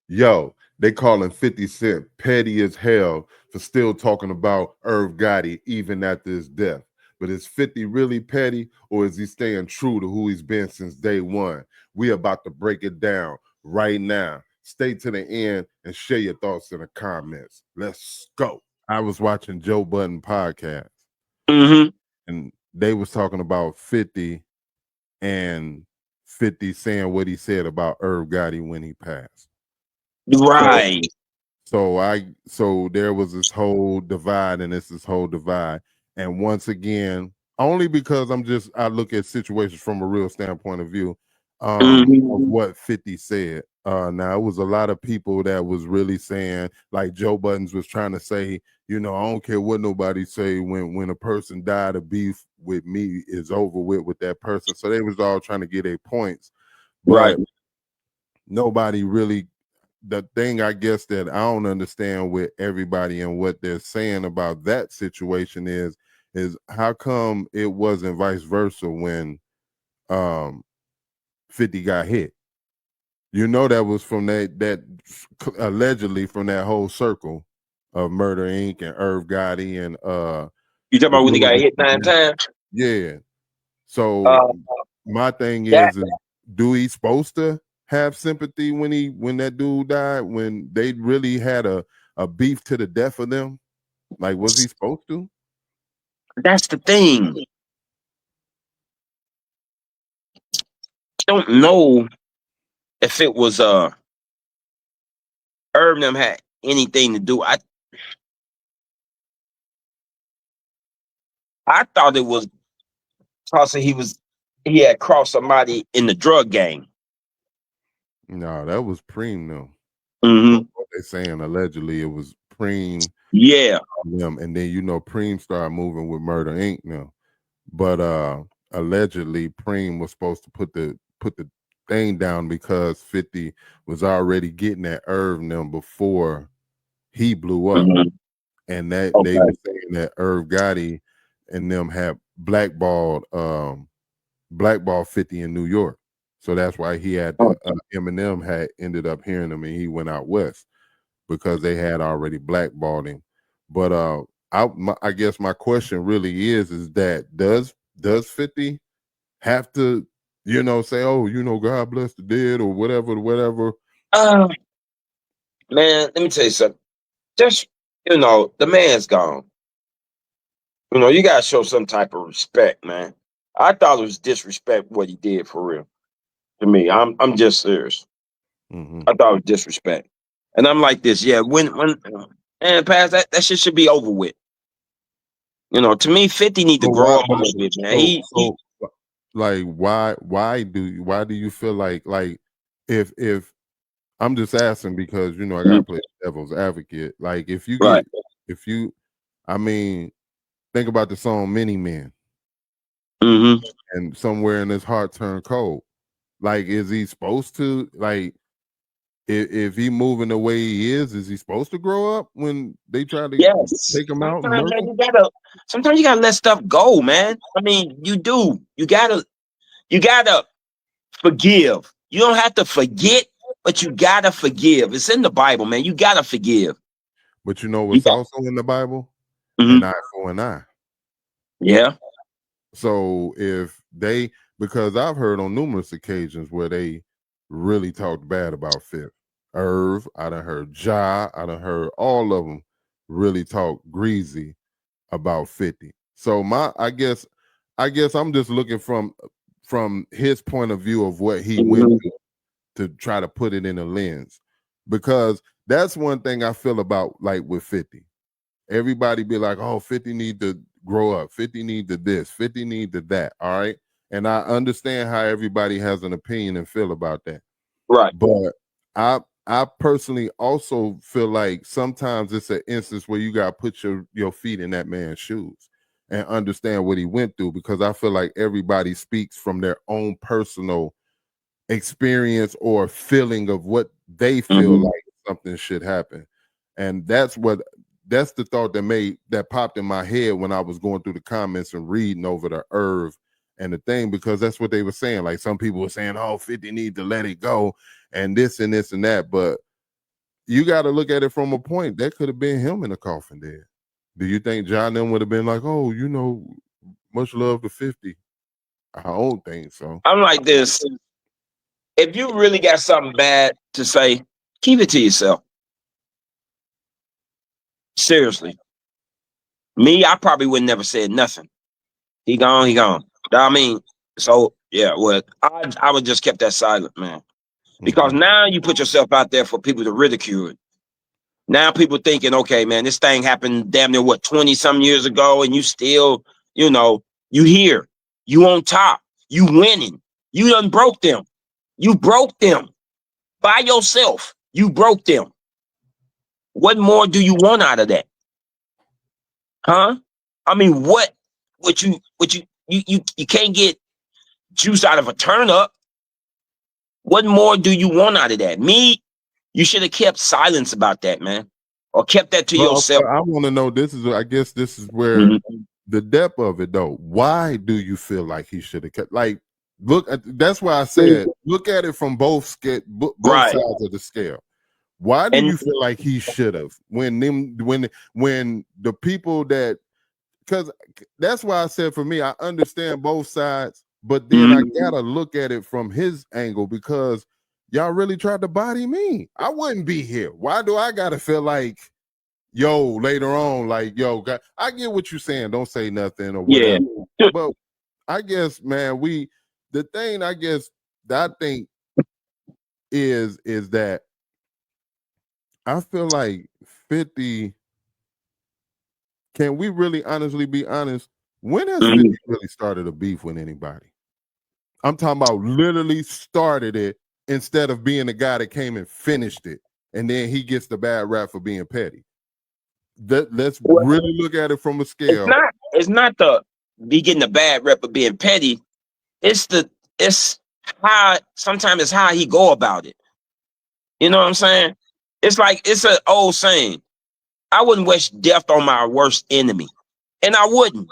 Yo, they calling 50 Cent petty as hell for still talking about Irv Gotti even after his death. But is 50 really petty, or is he staying true to who he's been since day one? We about to break it down right now. Stay to the end and share your thoughts in the comments. Let's go. I was watching Joe Budden podcast, Mm-hmm. and they was talking about 50 and 50 saying what he said about Irv Gotti when he passed. So Right. so there was this whole divide, and this whole divide. And once again, only because I look at situations from a real standpoint of view, of Mm-hmm. what 50 said. Now it was a lot of people that was really saying, like Joe Buttons was trying to say, I don't care what nobody say, when a person died, a beef with me is over with that person. So they was all trying to get their points, Right. but nobody really, the thing I guess that I don't understand with everybody and what they're saying about that situation is how come it wasn't vice versa when um 50 got hit? That was from that allegedly from that whole circle of Murder Inc. and Irv Gotti and You talking the about when he got dude. hit 9 times? Yeah. So Uh, my thing that is do he supposed to have sympathy when that dude died, when they really had a beef to the death of them? Like, was he supposed to? that's the thing. I don't know if it was Irv and them had anything to do. I thought it was because he had crossed somebody in the drug game. No, that was Preem though. Mm-hmm. What they saying allegedly it was Preem Yeah. them, and then Preem started moving with Murder Inc. now. But allegedly Preem was supposed to put the thing down because 50 was already getting at Irv and them before he blew up. Mm-hmm. And that they Okay. were saying that Irv Gotti and them had blackballed 50 in New York. So that's why he had Oh, Eminem had ended up hearing him, and he went out west because they had already blackballed him. But I guess my question really is that does 50 have to, say, oh, God bless the dead or whatever? Uh, man, let me tell you something. Just the man's gone. You gotta show some type of respect, man. I thought it was disrespect what he did for real. To me, I'm just serious. Hmm. I thought it was disrespect, and I'm like this. Yeah, when and past that shit should be over with. To me, 50 need to So grow why? up a little bit, man. So He so like why do you feel like if I'm just asking because I gotta Mhm. play devil's advocate. Like Right. if you I mean, think about the song Many Men Hmm. and somewhere in his heart turned cold. Like, is he supposed to like if he moving the way he is he supposed to grow up when they try to Yes. take him out and Sometimes, murder man, him? sometimes you gotta let stuff go, man. I mean, you do. You gotta forgive. You don't have to forget, but you gotta forgive. It's in the Bible, man. You gotta forgive. But you know You what's got. also in the Bible? An Hmm. eye for an eye. Yeah. So if they, because I've heard on numerous occasions where they really talked bad about Fifth. Irv, I done heard Ja, I done heard all of them really talk greasy about 50. So I guess I'm just looking from his point of view of what he went Hmm. through to try to put it in a lens. Because that's one thing I feel about like with 50. Everybody be like, oh, 50 need to grow up, 50 need to this, 50 need to that. All right. And I understand how everybody has an opinion and feel about that. Right. But I personally also feel like sometimes it's an instance where you gotta put your feet in that man's shoes and understand what he went through, because I feel like everybody speaks from their own personal experience or feeling of what they feel Hmm. like something should happen. And that's the thought that popped in my head when I was going through the comments and reading over the Irv and the thing, because that's what they were saying. Like some people were saying, oh, 50 need to let it go and this and this and that. But you got to look at it from a point that could have been him in the coffin dead. Do you think John then would have been like, oh, much love to 50? I don't think so. I'm like this. If you really got something bad to say, keep it to yourself. Seriously. Me, I probably would never said nothing. He gone, he gone. I mean, so yeah, well, I would just kept that silent, man. Because now you put yourself out there for people to ridicule it. Now people thinking, okay, man, this thing happened damn near 20-some years ago, and you still, you here, you on top, you winning, you done broke them. You broke them by yourself. You broke them. What more do you want out of that? Huh? I mean, what you can't get juice out of a turnip. What more do you want out of that? Me, you should have kept silence about that, man. Or kept that to yourself. I want to know, I guess this is where the depth of it though. Why do you feel like he should have kept, like, look, that's why I said, look at it from both sides of the scale. Why do you feel like he should have, when the people that, because that's why I said, for me, I understand both sides, but then I gotta look at it from his angle, because y'all really tried to body me. I wouldn't be here. Why do I gotta feel like, yo, later on, like, yo, I get what you're saying, don't say nothing or whatever. Yeah. But I guess, man, the thing I guess that I think is that I feel like 50, can we really honestly be honest? When has 50 really started a beef with anybody? I'm talking about literally started it, instead of being the guy that came and finished it, and then he gets the bad rap for being petty. Let's really look at it from a scale. It's not the be getting the bad rep of being petty. It's how sometimes it's how he go about it. You know what I'm saying? It's like, it's an old saying. I wouldn't wish death on my worst enemy. And I wouldn't.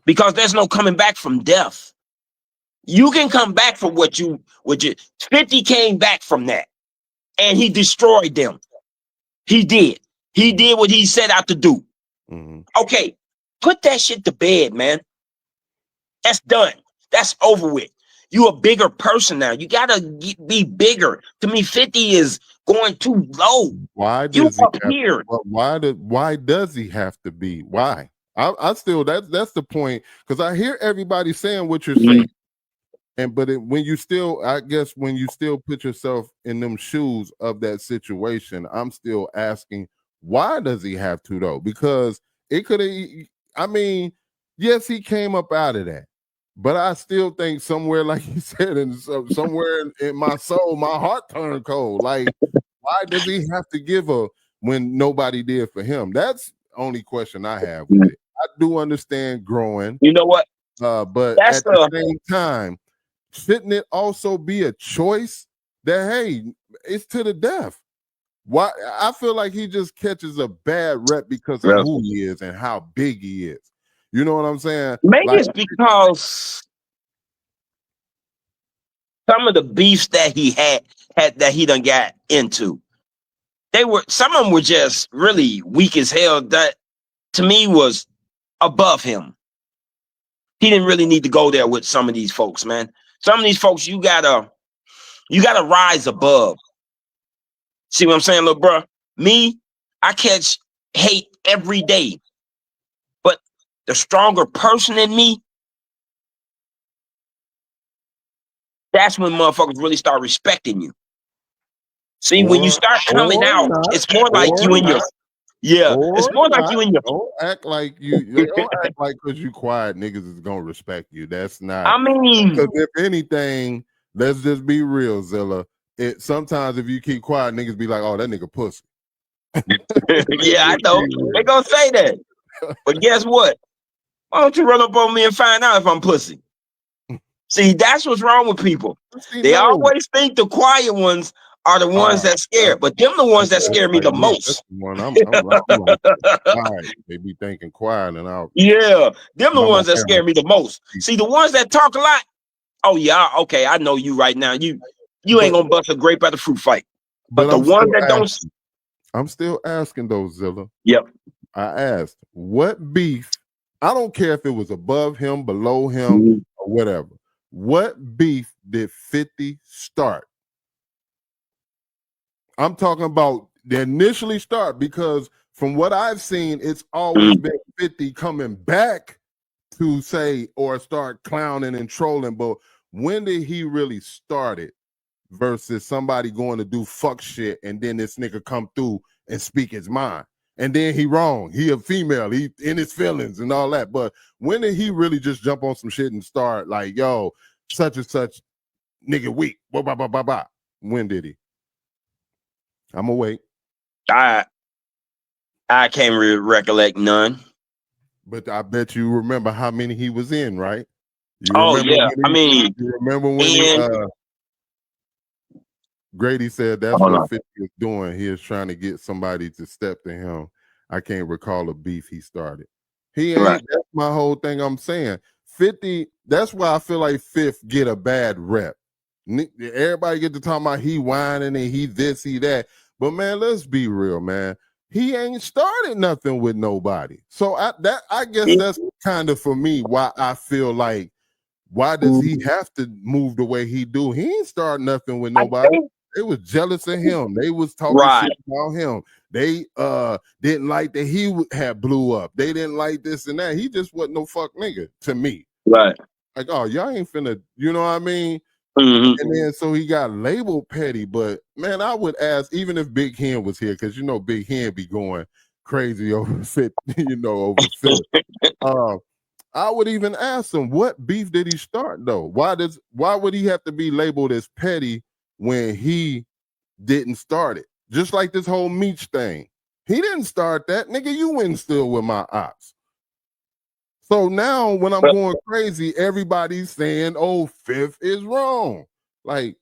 Because there's no coming back from death. You can come back from what you 50 came back from that. And he destroyed them. He did. He did what he set out to do. Okay, put that shit to bed, man. That's done. That's over with. You a bigger person now. You gotta be bigger. To me, 50 is going too low. Why does why does he have to be? Why? I still, that's the point, because I hear everybody saying what you're saying. But when you still put yourself in them shoes of that situation, I'm still asking, why does he have to though? Because it could have, I mean, yes, he came up out of that, but I still think somewhere, like you said, somewhere in my soul, my heart turned cold. Like, why does he have to give when nobody did for him? That's the only question I have with it. I do understand growing. You know what? But at the same time, shouldn't it also be a choice that, hey, it's to the death? Why? I feel like he just catches a bad rep because of who he is and how big he is. You know what I'm saying? Maybe it's because some of the beefs that he had that he done got into, some of them were just really weak as hell. That to me was above him. He didn't really need to go there with some of these folks, man. Some of these folks, you gotta rise above. See what I'm saying, little bro? Me, I catch hate every day. But the stronger person in me, that's when motherfuckers really start respecting you. See, when you start coming out, it's more like you and your... Yeah, it's more like you and your... Don't act like don't act like because you quiet, niggas is gonna respect you. That's not... I mean... Because if anything, let's just be real, Zilla. Sometimes if you keep quiet, niggas be like, oh, that nigga pussy. Yeah, I know. They gonna say that. But guess what? Why don't you run up on me and find out if I'm pussy? See, that's what's wrong with people. They always think the quiet ones are the ones that scare, but them the ones that scare me the most. I'm like, quiet. They be thinking quiet, and them the ones that scare me the most. See, the ones that talk a lot. Oh yeah, okay, I know you right now. You ain't gonna bust a grape at a fruit fight. But But the one that don't, I'm still asking though, Zilla. yep. I asked, what beef? I don't care if it was above him, below him, Mhm. or whatever. What beef did 50 start? I'm talking about the initially start, because from what I've seen, it's always Mhm. been 50 coming back to say or start clowning and trolling. But when did he really start it versus somebody going to do fuck shit and then this nigga come through and speak his mind? And then he wrong. He a female. He in his feelings and all that. But when did he really just jump on some shit and start like, yo, such and such nigga weak? Blah, blah, blah, blah, blah. When did he? I'm gonna wait. I can't recollect none. But I bet you remember how many he was in, right? You Oh remember yeah, when I mean, you remember when he and Grady said that's hold what on, 50 is doing. He is trying to get somebody to step to him. I can't recall a beef he started. He right, ain't, that's my whole thing I'm saying. 50, that's why I feel like Fifth get a bad rep. Everybody get to talking about he whining and he this, he that. But man, let's be real, man. He ain't started nothing with nobody. So I guess that's kind of for me why I feel like, why does he have to move the way he do? He ain't start nothing with I nobody. think, They was jealous of him. They was talking right, shit about him. They didn't like that he had blew up. They didn't like this and that. He just wasn't no fuck nigga to me. right, Like, oh, y'all ain't finna, you know what I mean? mm-hmm. And then so he got labeled petty. But man, I would ask, even if Big Hen was here, because you know Big Hen be going crazy over fit, over fit. I would even ask him, what beef did he start though? Why would he have to be labeled as petty when he didn't start it? Just like this whole Meech thing. He didn't start that. Nigga, you went still with my ops. So now when I'm But going crazy, everybody's saying, oh, Fifth is wrong. Like,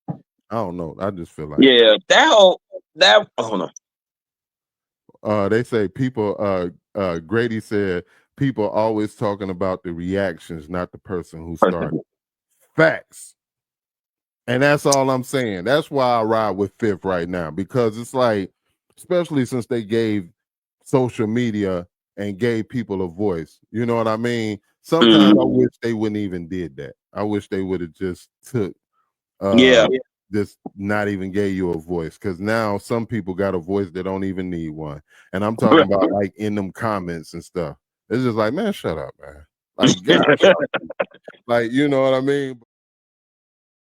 I don't know. I just feel like yeah, that hold on, they say people Grady said people always talking about the reactions, not the person who started. Facts. And that's all I'm saying. That's why I ride with Fifth right now, because it's like, especially since they gave social media and gave people a voice. You know what I mean? Sometimes I mm-hmm. wish they wouldn't even did that. I wish they would have just took Yeah, just not even gave you a voice, because now some people got a voice that don't even need one. And I'm talking about like in them comments and stuff. It's just like, man, shut up, man. Like, God, like, you know what I mean?